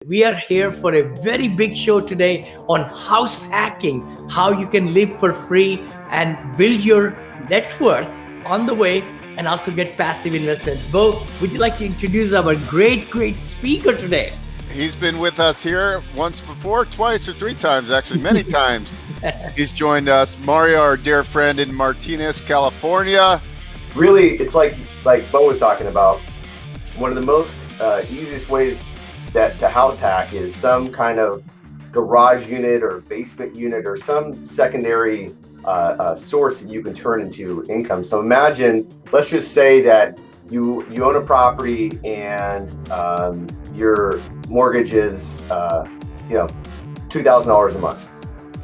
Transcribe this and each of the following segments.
we are here for a very big show today on house hacking, how you can live for free and build your net worth on the way and also get passive investments. Beau, would you like to introduce our great speaker today? He's been with us here once before, twice or three times, actually, many times. He's joined us. Mario, our dear friend in Martinez, California. Really, it's like Beau was talking about. One of the most easiest ways that to house hack is some kind of garage unit or basement unit or some secondary source that you can turn into income. So imagine, let's just say that you own a property and your mortgage is $2,000 a month.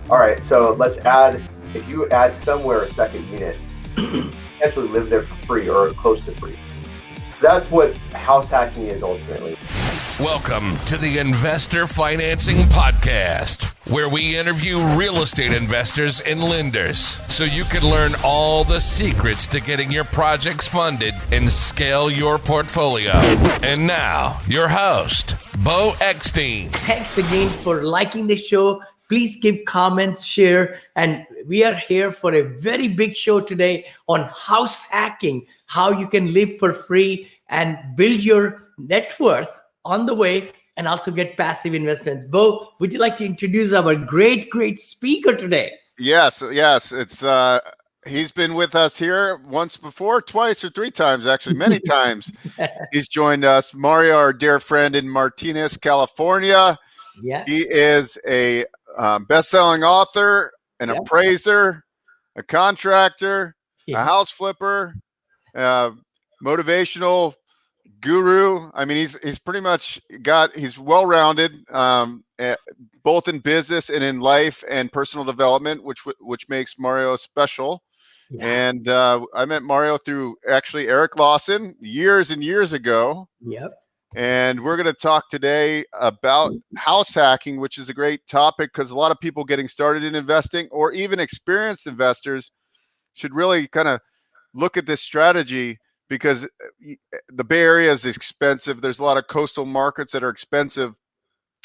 All right, so if you add somewhere a second unit, you potentially live there for free or close to free. So that's what house hacking is ultimately. Welcome to the Investor Financing Podcast, where we interview real estate investors and lenders so you can learn all the secrets to getting your projects funded and scale your portfolio. And now, your host, Beau Eckstein. Thanks again for liking the show. Please give comments, share, and we are here for a very big show today on house hacking, how you can live for free and build your net worth on the way and also get passive investments. Beau, would you like to introduce our great speaker today? Yes. It's he's been with us here once before, twice or three times, actually, many times. He's joined us. Mario, our dear friend in Martinez, California. Yeah. He is a best-selling author, an appraiser, a contractor, a house flipper, motivational guru. I mean, he's pretty much he's well-rounded, both in business and in life and personal development, which makes Mario special. Yeah. And I met Mario through actually Eric Lawson years and years ago. Yep. And we're going to talk today about house hacking, which is a great topic because a lot of people getting started in investing or even experienced investors should really kind of look at this strategy because the Bay Area is expensive. There's a lot of coastal markets that are expensive.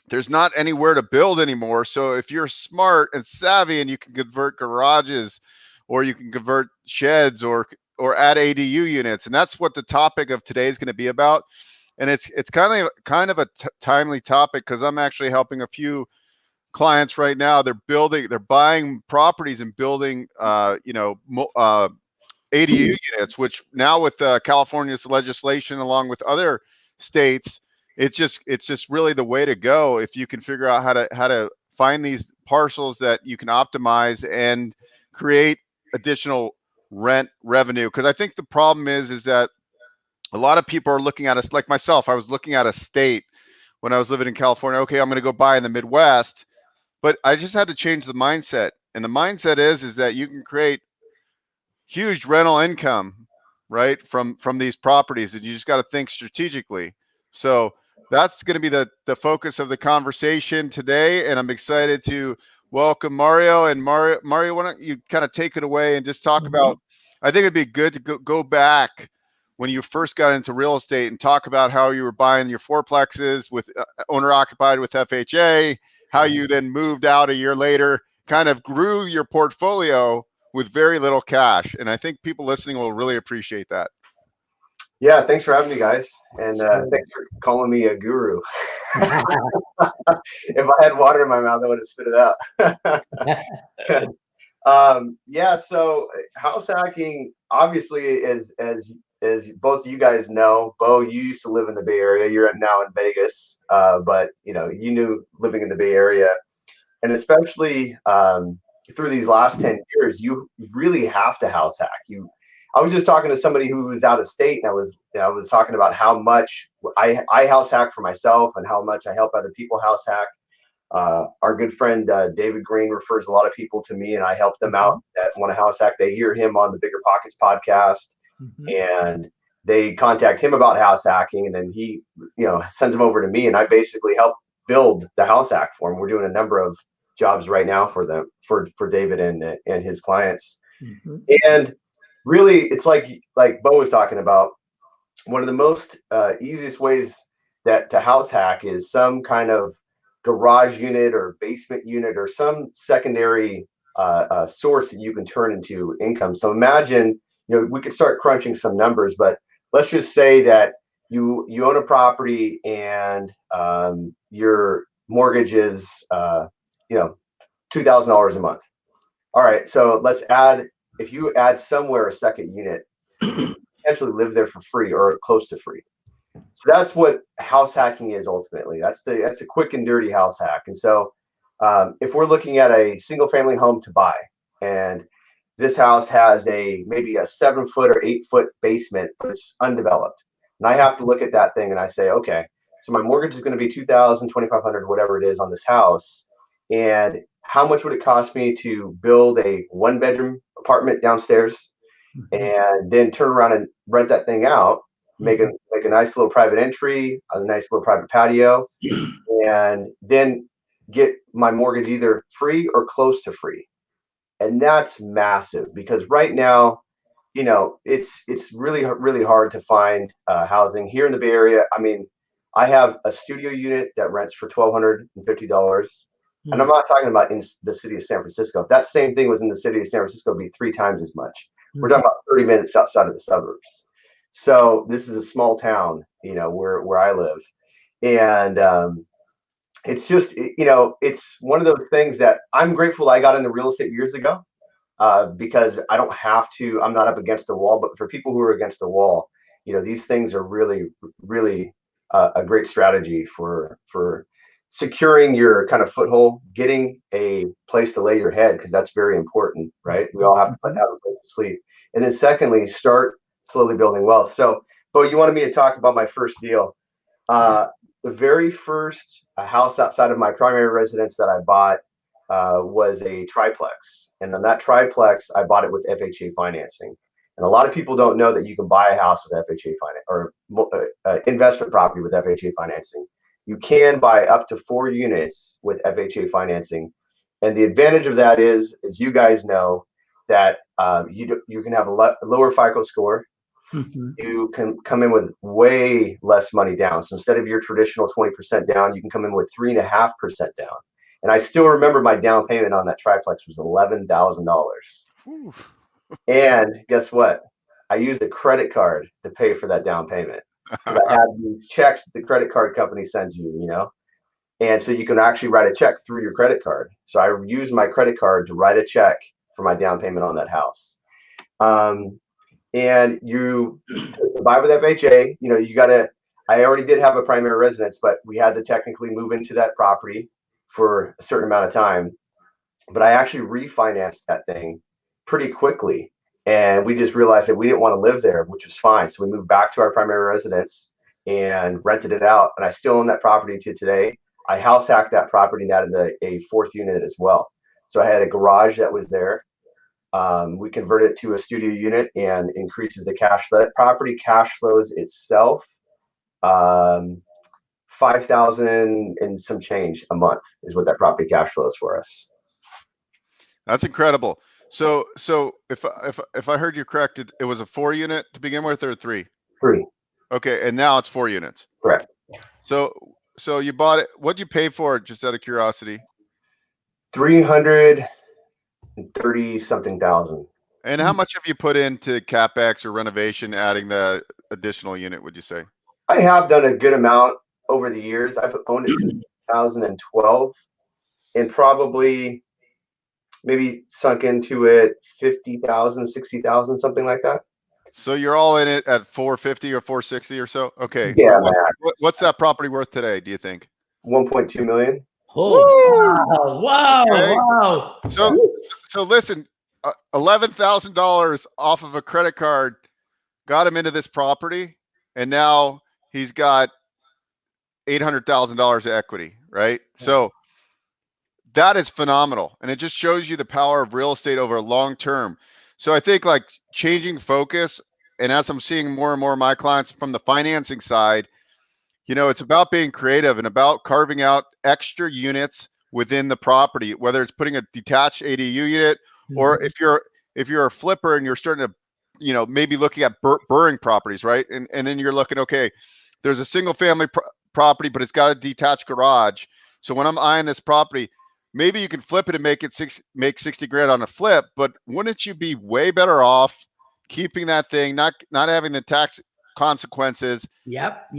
There's not anywhere to build anymore. So if you're smart and savvy and you can convert garages or you can convert sheds or add ADU units, and that's what the topic of today is going to be about. And it's kind of a timely topic because I'm actually helping a few clients right now. They're buying properties and building, ADU units, which now with California's legislation, along with other states, it's just really the way to go if you can figure out how to find these parcels that you can optimize and create additional rent revenue. Because I think the problem is that a lot of people are looking at us, like myself. I was looking at a state when I was living in California. Okay, I'm going to go buy in the Midwest, but I just had to change the mindset. And the mindset is that you can create huge rental income, right, from these properties, and you just got to think strategically. So that's going to be the focus of the conversation today, and I'm excited to welcome Mario. And Mario, why don't you kind of take it away and just talk about? I think it'd be good to go back when you first got into real estate and talk about how you were buying your fourplexes with owner occupied with FHA, how you then moved out a year later, kind of grew your portfolio with very little cash. And I think people listening will really appreciate that. Yeah, thanks for having me, guys. And thanks for calling me a guru. If I had water in my mouth, I would have spit it out. So house hacking, obviously, as both of you guys know, Beau, you used to live in the Bay Area. You're now in Vegas, but you knew living in the Bay Area, and especially through these last 10 years, you really have to house hack. I was just talking to somebody who was out of state, and I was talking about how much I house hack for myself and how much I help other people house hack. Our good friend David Green refers a lot of people to me, and I help them out that want to house hack. They hear him on the Bigger Pockets podcast. And they contact him about house hacking, and then he, sends them over to me, and I basically help build the house hack for him. We're doing a number of jobs right now for them, for David and his clients. And really, it's like Beau was talking about. One of the most easiest ways that to house hack is some kind of garage unit or basement unit or some secondary source that you can turn into income. So imagine, we could start crunching some numbers, but let's just say that you own a property and your mortgage is $2,000 a month. All right, so if you add somewhere a second unit, you can potentially live there for free or close to free. So that's what house hacking is ultimately. That's a quick and dirty house hack. And so if we're looking at a single family home to buy, and this house has maybe a 7-foot or 8-foot basement, but it's undeveloped, and I have to look at that thing and I say, okay, so my mortgage is going to be $2,000, $2,500, whatever it is on this house, and how much would it cost me to build a 1-bedroom apartment downstairs and then turn around and rent that thing out, make a nice little private entry, a nice little private patio, and then get my mortgage either free or close to free. And that's massive, because right now, it's really, really hard to find housing here in the Bay Area. I mean, I have a studio unit that rents for $1,250. And I'm not talking about in the city of San Francisco. If that same thing was in the city of San Francisco, it'd be 3 times as much. We're talking about 30 minutes outside of the suburbs. So this is a small town, where I live. And it's just, it's one of those things that I'm grateful I got into real estate years ago, because I don't have to, I'm not up against the wall. But for people who are against the wall, these things are really, really a great strategy for securing your kind of foothold, getting a place to lay your head, because that's very important, right? We all have to have a place to sleep. And then secondly, start slowly building wealth. So, Beau, you wanted me to talk about my first deal. The very first house outside of my primary residence that I bought was a triplex. And on that triplex, I bought it with FHA financing. And a lot of people don't know that you can buy a house with FHA finance, or investment property with FHA financing. You can buy up to 4 units with FHA financing. And the advantage of that is, as you guys know, that you can have a lower FICO score. You can come in with way less money down. So instead of your traditional 20% down, you can come in with 3.5% down. And I still remember my down payment on that triplex was $11,000. And guess what? I used a credit card to pay for that down payment. I had these checks that the credit card company sends you, and so you can actually write a check through your credit card. So I used my credit card to write a check for my down payment on that house. And you buy with FHA, I already did have a primary residence, but we had to technically move into that property for a certain amount of time. But I actually refinanced that thing pretty quickly. And we just realized that we didn't want to live there, which was fine. So we moved back to our primary residence and rented it out. And I still own that property to today. I house hacked that property and added a 4th unit as well. So I had a garage that was there. We converted it to a studio unit and increases the cash flow. That property cash flows itself $5,000 and some change a month is what that property cash flows for us. That's incredible. So if I heard you correct, it was a 4 unit to begin with, or 3? 3. Okay, and now it's 4 units. Correct. So you bought it. What'd you pay for it, just out of curiosity? $330-something thousand. And how much have you put into CapEx or renovation, adding the additional unit, would you say? I have done a good amount over the years. I've owned it since 2012, and probably maybe sunk into it 50,000, 60,000, something like that. So you're all in it at 450 or 460 or so? Okay. Yeah. What's that property worth today, do you think? 1.2 million. Oh, wow. Okay. Wow. So listen, $11,000 off of a credit card got him into this property, and now he's got $800,000 of equity, right? Yeah. So that is phenomenal. And it just shows you the power of real estate over a long term. So I think, like, changing focus, and as I'm seeing more and more of my clients from the financing side, it's about being creative and about carving out extra units within the property, whether it's putting a detached ADU unit, or if you're a flipper and you're starting to, maybe looking at burring properties, right? And then you're looking, okay, there's a single family property, but it's got a detached garage. So when I'm eyeing this property, maybe you can flip it and make 60 grand on a flip, but wouldn't you be way better off keeping that thing, not having the tax consequences? Yep.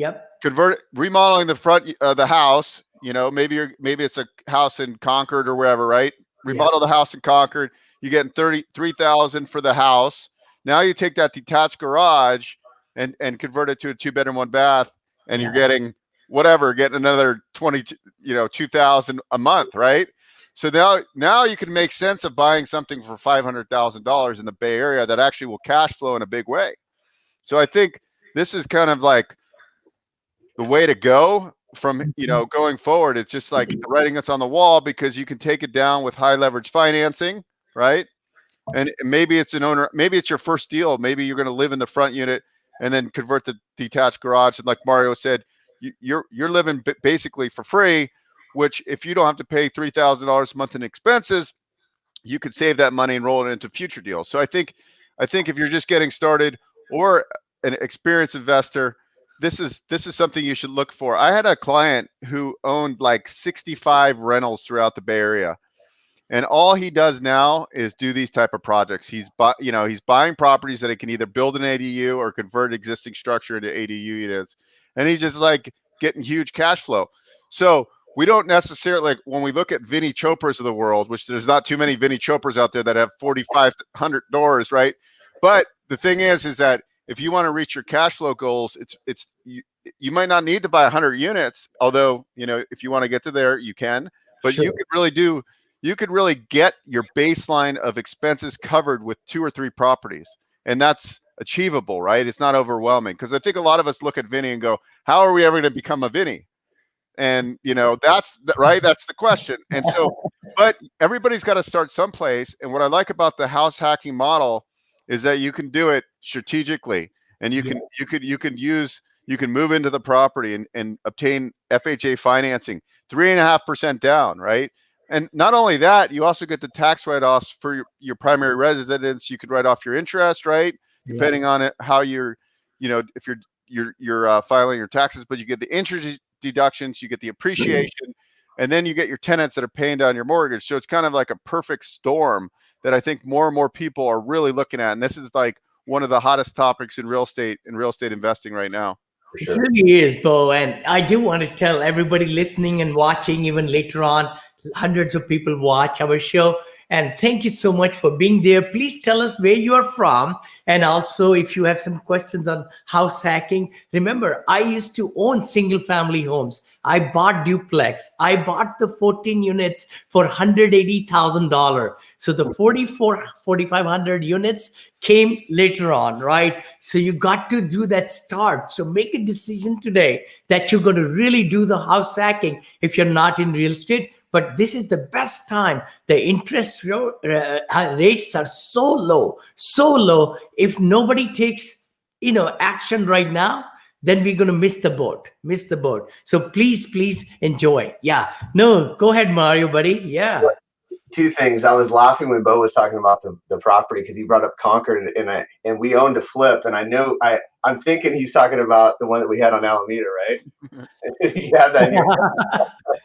Remodeling the front of the house. Maybe it's a house in Concord or wherever, right? Remodel the house in Concord. You're getting 33,000 for the house. Now you take that detached garage and convert it to a 2-bedroom, 1-bath, and you're getting another 2,000 a month, right? So now you can make sense of buying something for $500,000 in the Bay Area that actually will cash flow in a big way. So I think this is kind of like the way to go from, going forward. It's just like the writing that's on the wall, because you can take it down with high leverage financing, right? And maybe it's maybe it's your first deal. Maybe you're going to live in the front unit and then convert the detached garage. And like Mario said, you're living basically for free, which if you don't have to pay $3,000 a month in expenses, you could save that money and roll it into future deals. So I think if you're just getting started or an experienced investor, this is something you should look for. I had a client who owned like 65 rentals throughout the Bay Area, and all he does now is do these type of projects. He's buying properties that he can either build an ADU or convert existing structure into ADU units, and he's just like getting huge cash flow. So we don't necessarily, like when we look at Vinny Chopras of the world, which there's not too many Vinny Chopras out there that have 4,500 doors, right? But the thing is that if you want to reach your cash flow goals, you might not need to buy 100 units, although if you want to get to there, you can. But Sure. you could really get your baseline of expenses covered with 2 or 3 properties, and that's achievable, right? It's not overwhelming, because I think a lot of us look at Vinny and go, "How are we ever going to become a Vinny?" And that's right. That's the question. And so, but everybody's got to start someplace. And what I like about the house hacking model is that you can do it strategically, and you can move into the property and obtain FHA financing, 3.5% down, right? And not only that, you also get the tax write-offs for your primary residence. You could write off your interest, right? Depending on it, how you're, if you're filing your taxes, but you get the interest deductions, you get the appreciation, and then you get your tenants that are paying down your mortgage. So it's kind of like a perfect storm that I think more and more people are really looking at. And this is like one of the hottest topics in real estate investing right now. For It sure. really is, Beau. And I do want to tell everybody listening and watching, even later on, hundreds of people watch our show. And thank you so much for being there. Please tell us where you are from. And also, if you have some questions on house hacking, remember, I used to own single family homes. I bought duplex. I bought the 14 units for $180,000. So the 4,500 units came later on, right? So you got to do that start. So make a decision today that you're going to really do the house hacking if you're not in real estate. But this is the best time. The interest rates are so low. If nobody takes, action right now, then we're going to miss the boat. So please enjoy. Yeah. No, go ahead, Mario, buddy. Yeah. 2 things. I was laughing when Beau was talking about the property, because he brought up Concord, and we owned a flip, and I'm thinking he's talking about the one that we had on Alameda, right? You have that in your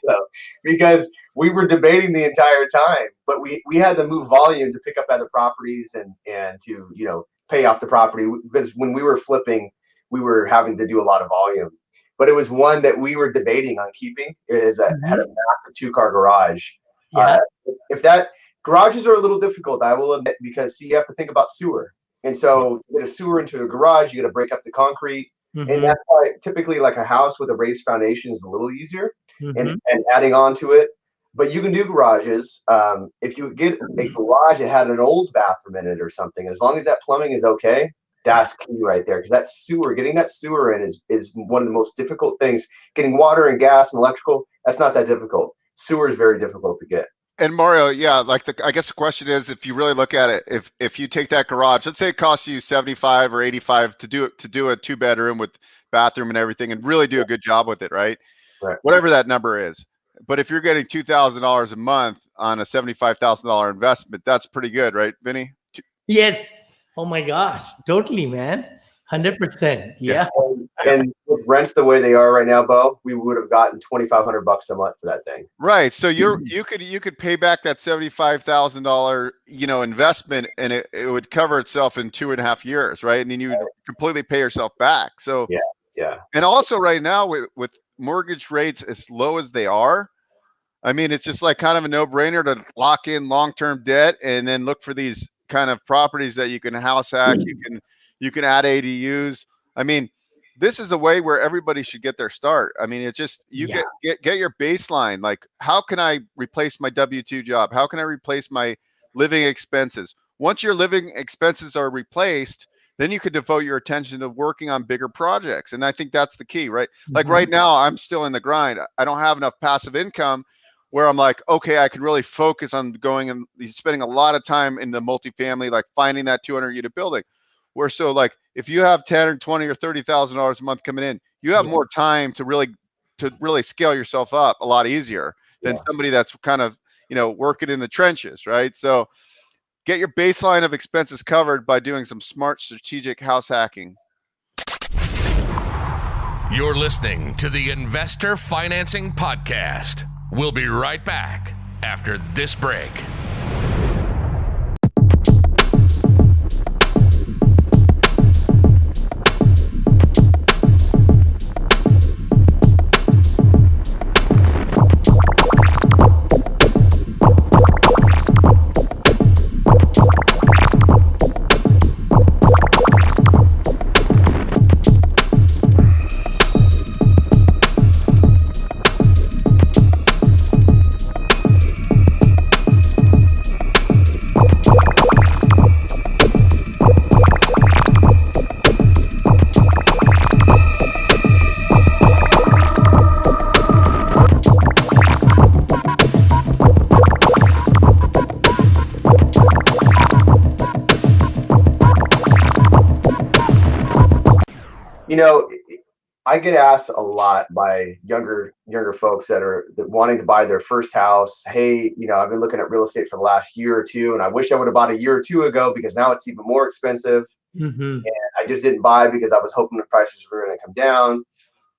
so, because we were debating the entire time, but we had to move volume to pick up other properties and to pay off the property, because when we were flipping, we were having to do a lot of volume. But it was one that we were debating on keeping. It had a massive 2-car garage. Yeah. If that garages are a little difficult, I will admit, because you have to think about sewer. And so to get a sewer into a garage, you got to break up the concrete. And that's why typically like a house with a raised foundation is a little easier and adding on to it. But you can do garages. If you get a garage that had an old bathroom in it or something, as long as that plumbing is okay, that's key right there. Because getting that sewer in is one of the most difficult things. Getting water and gas and electrical, that's not that difficult. Sewer is very difficult to get. And Mario, yeah, I guess the question is, if you really look at it, if you take that garage, let's say it costs you 75 or 85 to do a 2-bedroom with bathroom and everything, and really do a good job with it, right? Right. Whatever that number is. But if you're getting $2,000 a month on a $75,000 investment, that's pretty good, right, Vinny? Yes. Oh my gosh. Totally, man. 100%. Yeah. Yeah. And with rents the way they are right now, Beau, we would have gotten $2,500 a month for that thing. Right. So you could pay back that $75,000 investment, and it would cover itself in 2.5 years, right? And then you would completely pay yourself back. So Yeah. and also right now with mortgage rates as low as they are, I mean, it's just like kind of a no-brainer to lock in long-term debt and then look for these kind of properties that you can house hack. You can add ADUs. I mean, this is a way where everybody should get their start. I mean, it's just get your baseline. Like, how can I replace my W-2 job? How can I replace my living expenses? Once your living expenses are replaced, then you could devote your attention to working on bigger projects. And I think that's the key, right? Like right now, I'm still in the grind. I don't have enough passive income where I'm like, okay, I can really focus on going and spending a lot of time in the multifamily, like finding that 200 unit building. Where so like if you have 10 or 20 or $30,000 a month coming in, you have more time to really scale yourself up a lot easier than somebody that's kind of working in the trenches, right? So get your baseline of expenses covered by doing some smart strategic house hacking. You're listening to the Investor Financing Podcast. We'll be right back after this break. I get asked a lot by younger folks that wanting to buy their first house. Hey, I've been looking at real estate for the last year or two, and I wish I would have bought a year or two ago because now it's even more expensive. And I just didn't buy because I was hoping the prices were going to come down,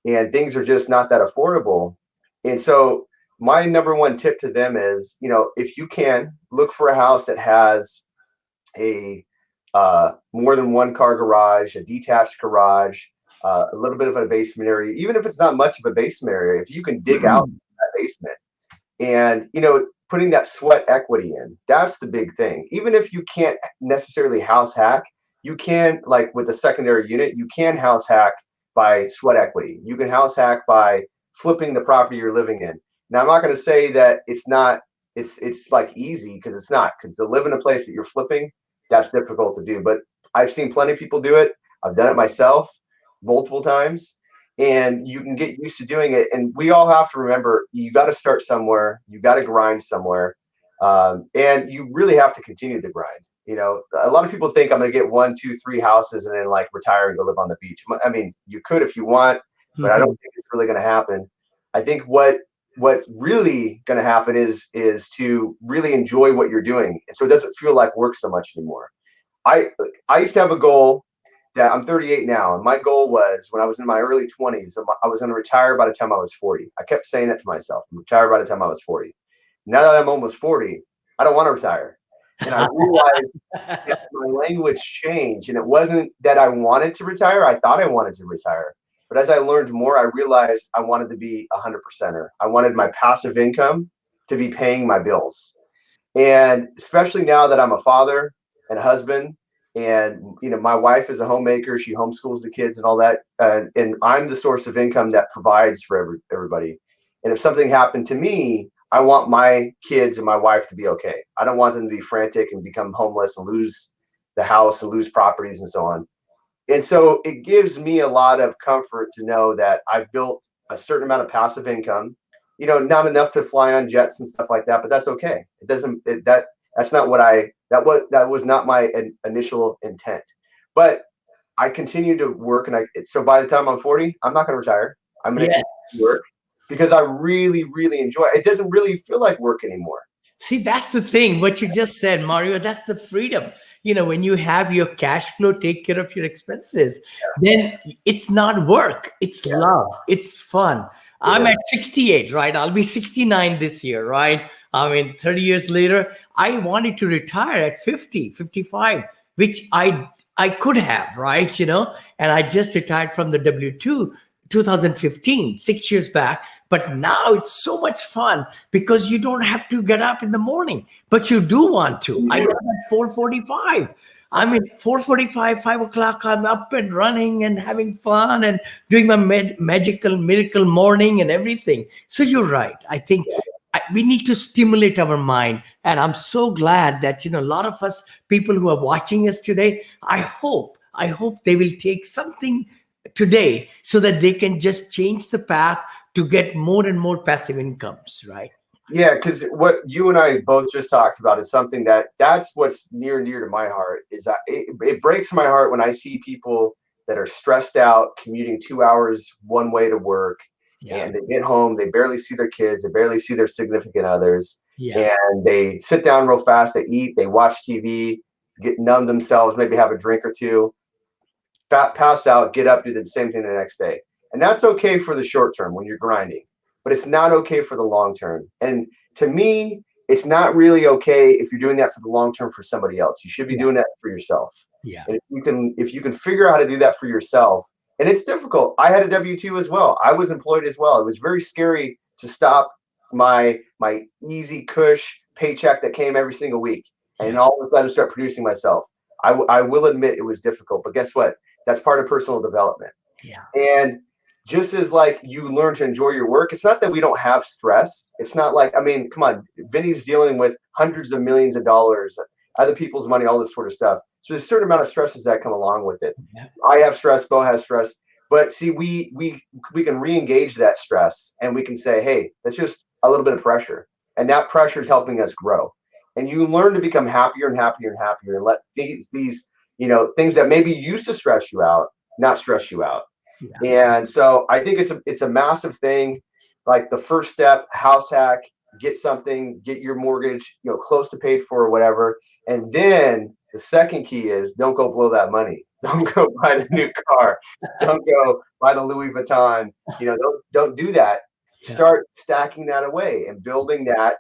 and things are just not that affordable. And so my number one tip to them is, if you can, look for a house that has a more than one car garage, a detached garage, a little bit of a basement area. Even if it's not much of a basement area, if you can dig out that basement and putting that sweat equity in, that's the big thing. Even if you can't necessarily house hack, you can, like with a secondary unit, you can house hack by sweat equity. You can house hack by flipping the property you're living in. Now, I'm not going to say that it's like easy, because it's not, because to live in a place that you're flipping, that's difficult to do. But I've seen plenty of people do it. I've done it myself multiple times, and you can get used to doing it. And we all have to remember, you got to start somewhere, you got to grind somewhere, and you really have to continue the grind. A lot of people think I'm going to get 1, 2, 3 houses and then like retire and go live on the beach. I mean, you could if you want, but I don't think it's really going to happen. I think what's really going to happen is to really enjoy what you're doing, so it doesn't feel like work so much anymore. I used to have a goal that I'm 38 now, and my goal was, when I was in my early 20s, I was going to retire by the time I was 40. I kept saying that to myself, I'm retire by the time I was 40. Now that I'm almost 40, I don't want to retire. And I realized that my language changed, and it wasn't that I wanted to retire. I thought I wanted to retire. But as I learned more, I realized I wanted to be 100%er. I wanted my passive income to be paying my bills. And especially now that I'm a father and a husband, and my wife is a homemaker, she homeschools the kids and all that, and I'm the source of income that provides for everybody. And if something happened to me, I want my kids and my wife to be okay. I don't want them to be frantic and become homeless and lose the house and lose properties and so on. And so it gives me a lot of comfort to know that I've built a certain amount of passive income, not enough to fly on jets and stuff like that, but that's okay. It doesn't, that's not what that was not my initial intent. But I continue to work, and so by the time I'm 40, I'm not going to retire. I'm going to work because I really, really enjoy it. It doesn't really feel like work anymore. See, that's the thing. What you just said, Mario, that's the freedom. When you have your cash flow, take care of your expenses, then it's not work, it's Yeah, love, it's fun. it I'm is. at 68, right? I'll be 69 this year, right? I mean, 30 years later, I wanted to retire at 50, 55, which I could have, right? And I just retired from the W2 2015, 6 years back. But now it's so much fun because you don't have to get up in the morning, but you do want to. I get up at 4:45. I mean, 4:45, 5 o'clock, I'm up and running and having fun and doing my magical miracle morning and everything. So you're right. I think we need to stimulate our mind. And I'm so glad that, a lot of us people who are watching us today, I hope they will take something today so that they can just change the path to get more and more passive incomes, right? Yeah, because what you and I both just talked about is something that's what's near and dear to my heart. Is that it breaks my heart when I see people that are stressed out, commuting 2 hours one way to work, Yeah. and they get home, they barely see their kids, they barely see their significant others, Yeah. and they sit down real fast, they eat, they watch TV, get numb themselves, maybe have a drink or two, pass out, get up, do the same thing the next day. And that's okay for the short term when you're grinding, but it's not okay for the long term. And to me, it's not really okay if you're doing that for the long term for somebody else. You should be Yeah. doing that for yourself. Yeah. And if you can figure out how to do that for yourself, and it's difficult. I had a W-2 as well. I was employed as well. It was very scary to stop my easy cush paycheck that came every single week and all of a sudden start producing myself. I will admit it was difficult, but guess what? That's part of personal development. Yeah. And just as like you learn to enjoy your work, it's not that we don't have stress. It's not like, I mean, come on, Vinny's dealing with hundreds of millions of dollars, other people's money, all this sort of stuff. So there's a certain amount of stresses that come along with it. Yeah. I have stress, Beau has stress, but see, we can re-engage that stress and we can say, hey, that's just a little bit of pressure. And that pressure is helping us grow. And you learn to become happier and happier and happier and let these things that maybe used to stress you out, not stress you out. Yeah. And so I think it's a massive thing. Like the first step, house hack, get something, get your mortgage, close to paid for or whatever. And then the second key is don't go blow that money. Don't go buy the new car. Don't go buy the Louis Vuitton. Don't do that. Yeah. Start stacking that away and building the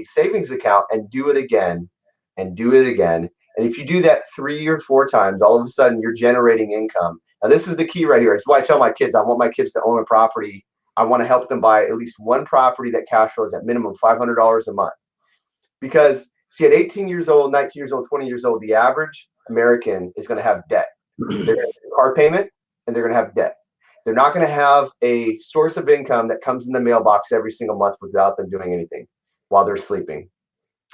savings account and do it again and do it again. And if you do that 3 or 4 times, all of a sudden you're generating income. Now, this is the key right here. It's why I tell my kids, I want my kids to own a property. I want to help them buy at least one property that cash flows at minimum $500 a month. Because see, at 18 years old, 19 years old, 20 years old, the average American is going to have debt. They're going to have a car payment and they're going to have debt. They're not going to have a source of income that comes in the mailbox every single month without them doing anything while they're sleeping.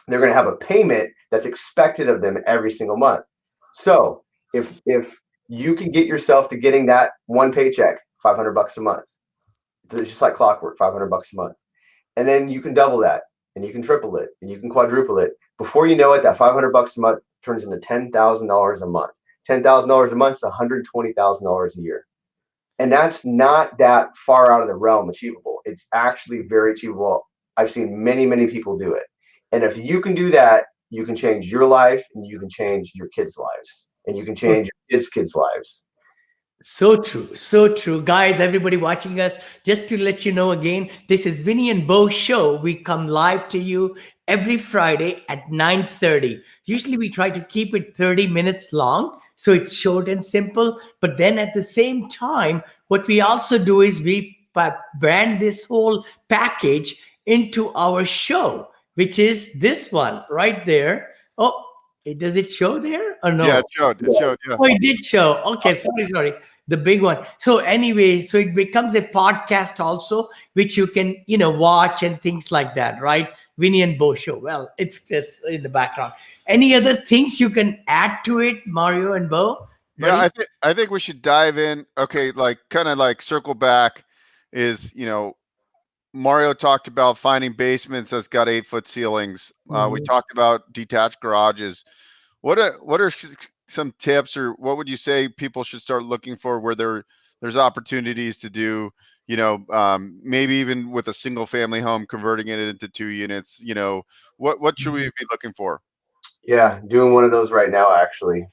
They're going to have a payment that's expected of them every single month. So if you can get yourself to getting that one paycheck, $500 a month, it's just like clockwork, $500 a month. And then you can double that and you can triple it and you can quadruple it. Before you know it, that $500 a month turns into $10,000 a month. $10,000 a month is $120,000 a year. And that's not that far out of the realm achievable. It's actually very achievable. I've seen many, many people do it. And if you can do that, you can change your life and you can change your kids' lives and you can change your kids' lives. So true. So true. Guys, everybody watching us, just to let you know again, this is Vinny and Beau show. We come live to you every Friday at 9:30. Usually we try to keep it 30 minutes long, so it's short and simple. But then at the same time, what we also do is we brand this whole package into our show, which is this one right there. Oh, does it show there or no? Yeah, it showed. Yeah. Oh, it did show. Okay, sorry. The big one. So anyway, so it becomes a podcast also, which you can, watch and things like that, right? Vinny and Beau show. Well, it's just in the background. Any other things you can add to it, Mario and Beau? Yeah, I think we should dive in. Okay, kind of circle back is, Mario talked about finding basements that's got 8-foot ceilings. We talked about detached garages. What are some tips, or what would you say people should start looking for where there's opportunities to do, maybe even with a single family home, converting it into 2 units, what should we be looking for? Yeah, doing one of those right now, actually.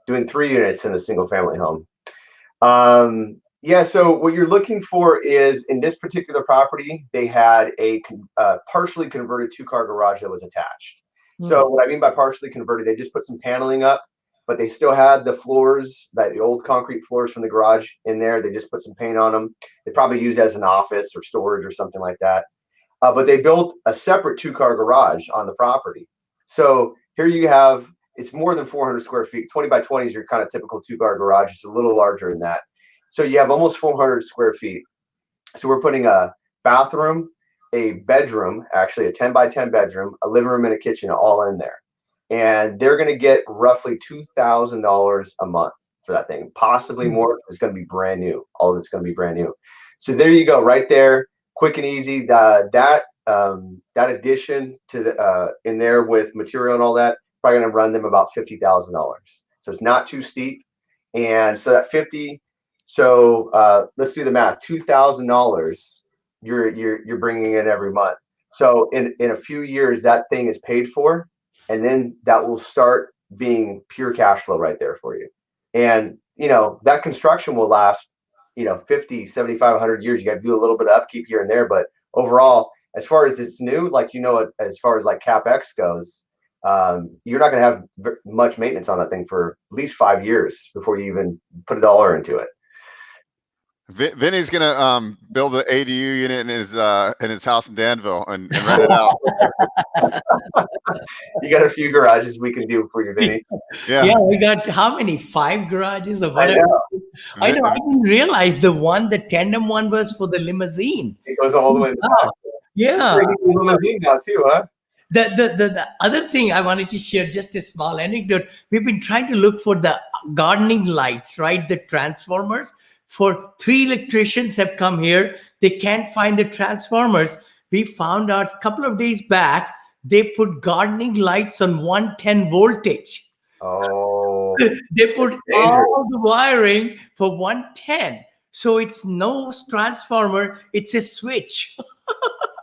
Doing 3 units in a single family home. Yeah, so what you're looking for is, in this particular property, they had a partially converted 2-car garage that was attached. So what I mean by partially converted, they just put some paneling up, but they still had the floors, like the old concrete floors from the garage in there. They just put some paint on them. They probably used as an office or storage or something like that. But they built a separate 2-car garage on the property. So here you have, it's more than 400 square feet. 20 by 20 is your kind of typical 2-car garage. It's a little larger than that. So you have almost 400 square feet. So we're putting a bathroom, a bedroom, actually a 10 by 10 bedroom, a living room and a kitchen all in there. And they're going to get roughly $2,000 a month for that thing, possibly more. It's going to be brand new. All of it's going to be brand new. So there you go, right there, quick and easy. That addition to the in there with material and all that, probably going to run them about $50,000. So it's not too steep. And so that 50. So let's do the math. $2,000 you're bringing in every month. So in a few years, that thing is paid for, and then that will start being pure cash flow right there for you. And that construction will last 50, 75, 100 years. You got to do a little bit of upkeep here and there, but overall, as far as it's new, as far as like CapEx goes, you're not going to have much maintenance on that thing for at least 5 years before you even put a dollar into it. Vinny's gonna build an ADU unit in his house in Danville and rent it out. You got a few garages we can do for you, Vinny. Yeah, we got how many? 5 garages or whatever. I know. I didn't realize the tandem one was for the limousine. It goes all the way to the back. Yeah. Limousine now too, huh? The other thing I wanted to share, just a small anecdote. We've been trying to look for the gardening lights, right? The transformers. For 3 electricians have come here. They can't find the transformers. We found out a couple of days back, they put gardening lights on 110 voltage. Oh. They put all the wiring for 110. So it's no transformer, it's a switch.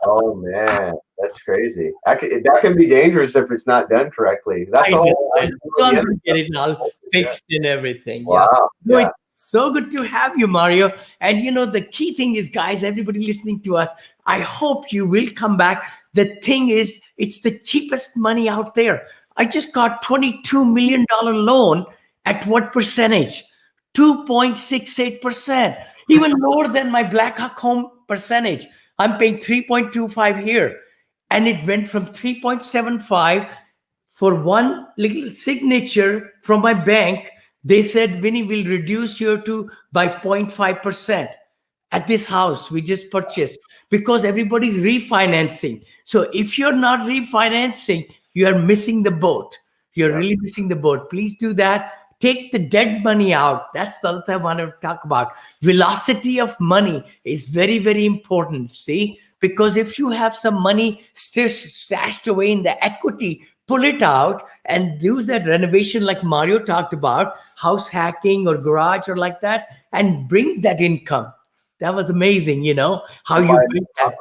Oh man, that's crazy. That can be dangerous if it's not done correctly. That's all. I'm going to get it all fixed and everything. Wow. Yeah. No, it's so good to have you, Mario. And the key thing is, guys, everybody listening to us, I hope you will come back. The thing is, it's the cheapest money out there. I just got $22 million loan at what percentage? 2.68%, even lower than my Black Hawk home percentage. I'm paying 3.25 here. And it went from 3.75 for one little signature from my bank. They said, Vinny, will reduce your by 0.5% at this house we just purchased, because everybody's refinancing. So if you're not refinancing, you are missing the boat. You're really missing the boat. Please do that. Take the dead money out. That's the other thing I want to talk about. Velocity of money is very, very important. See, because if you have some money still stashed away in the equity, pull it out and do that renovation like Mario talked about, house hacking or garage or like that, and bring that income. That was amazing, how you bring that.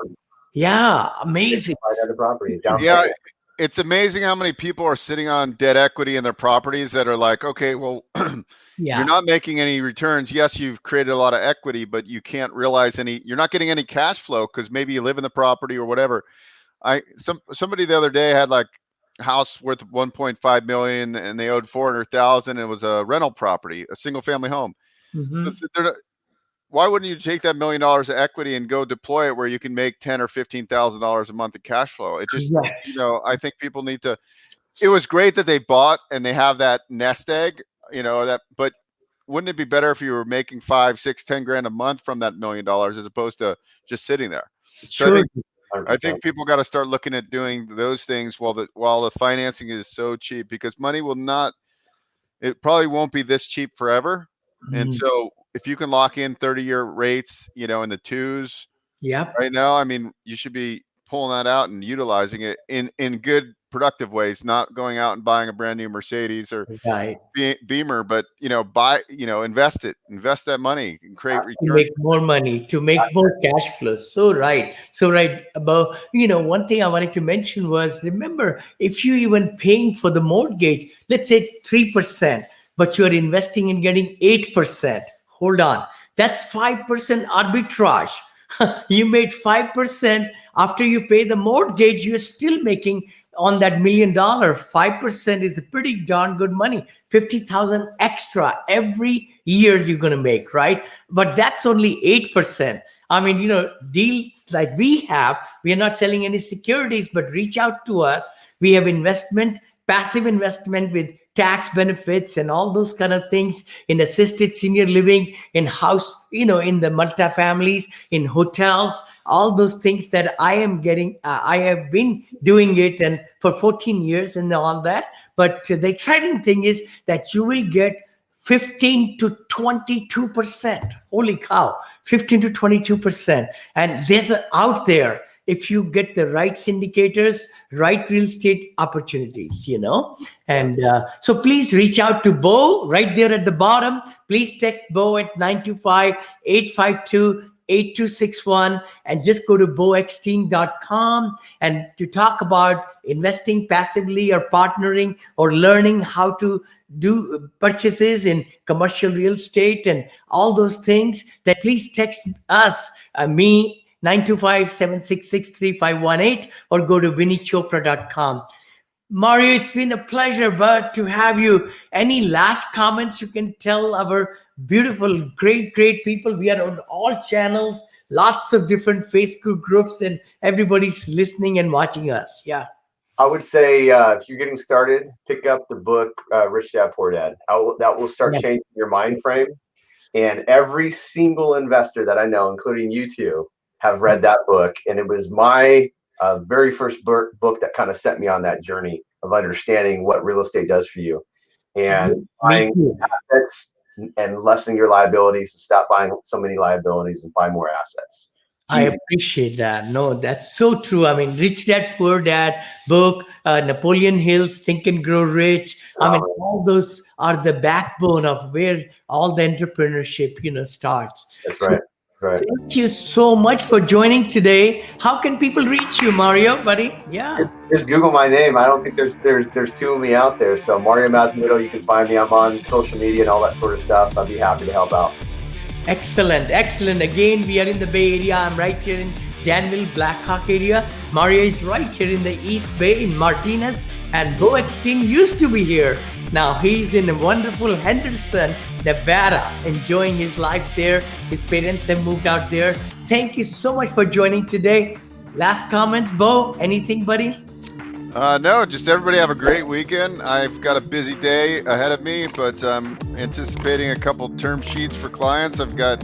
Yeah, amazing. Yeah, it's amazing how many people are sitting on debt equity in their properties that are like, okay, well, you're not making any returns. Yes, you've created a lot of equity, but you can't realize you're not getting any cash flow because maybe you live in the property or whatever. Somebody the other day had like house worth 1.5 million and they owed 400,000. It was a rental property, a single family home. Mm-hmm. So why wouldn't you take that $1 million of equity and go deploy it where you can make $10,000 or $15,000 a month of cash flow? It just, I think people need to. It was great that they bought and they have that nest egg, but wouldn't it be better if you were making 5, 6, 10 grand a month from that $1 million as opposed to just sitting there? Sure. So I think people got to start looking at doing those things while the financing is so cheap, because money it probably won't be this cheap forever. Mm-hmm. And so if you can lock in 30-year rates, in the 2s right now, I mean, you should be pulling that out and utilizing it in good productive ways, not going out and buying a brand new Mercedes or Right. Beamer, but invest that money and create To return. make more money, to make more cash flows. So right. So right about, one thing I wanted to mention was, remember, if you even paying for the mortgage, let's say 3%, but you're investing in getting 8%. Hold on. That's 5% arbitrage. You made 5% after you pay the mortgage, you're still making on that $1 million. 5% is a pretty darn good money. 50,000 extra every year you're going to make, right? But that's only 8%. I mean, deals like we are not selling any securities, but reach out to us. We have passive investment with tax benefits and all those kind of things in assisted senior living, in house, in the multifamilies, in hotels, all those things that I am getting. I have been doing it and for 14 years and all that. But the exciting thing is that you will get 15 to 22%. Holy cow, 15 to 22%. And there's out there, if you get the right syndicators, right real estate opportunities, And so please reach out to Beau right there at the bottom. Please text Beau at 925-852-8261 and just go to beaueckstein.com and to talk about investing passively or partnering or learning how to do purchases in commercial real estate and all those things, then please text us, me, 925-766-3518 or go to vinnychopra.com. Mario, it's been a pleasure, bud, to have you. Any last comments you can tell our beautiful, great people? We are on all channels, lots of different Facebook groups, and everybody's listening and watching us. Yeah. I would say if you're getting started, pick up the book, Rich Dad, Poor Dad. That will start changing your mind frame. And every single investor that I know, including you two, have read that book, and it was my very first book that kind of set me on that journey of understanding what real estate does for you, and buying assets and lessening your liabilities, to stop buying so many liabilities and buy more assets. I appreciate that. No, that's so true. I mean, Rich Dad, Poor Dad book, Napoleon Hill's Think and Grow Rich. I mean, all those are the backbone of where all the entrepreneurship, starts. That's right. Right. Thank you so much for joining today. How can people reach you, Mario, buddy? Yeah. Just Google my name. I don't think there's two of me out there. So Mario Masmito, you can find me. I'm on social media and all that sort of stuff. I'd be happy to help out. Excellent. Again, we are in the Bay Area. I'm right here in Danville, Blackhawk area. Mario is right here in the East Bay in Martinez. And Beau Eckstein used to be here. Now he's in wonderful Henderson, Nevada, enjoying his life there. His parents have moved out there. Thank you so much for joining today. Last comments, Beau? Anything, buddy? No, just everybody have a great weekend. I've got a busy day ahead of me, but I'm anticipating a couple term sheets for clients. I've got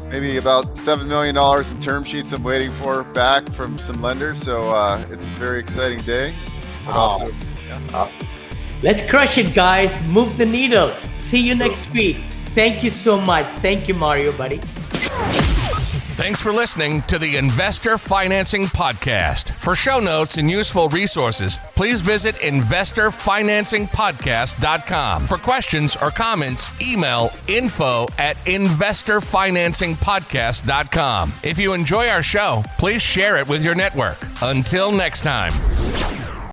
maybe about $7 million in term sheets I'm waiting for back from some lenders. So it's a very exciting day. But also, let's crush it, guys. Move the needle. See you next week. Thank you so much. Thank you, Mario, buddy. Thanks for listening to the Investor Financing Podcast. For show notes and useful resources, please visit investorfinancingpodcast.com. For questions or comments, email info@investorfinancingpodcast.com. If you enjoy our show, please share it with your network. Until next time.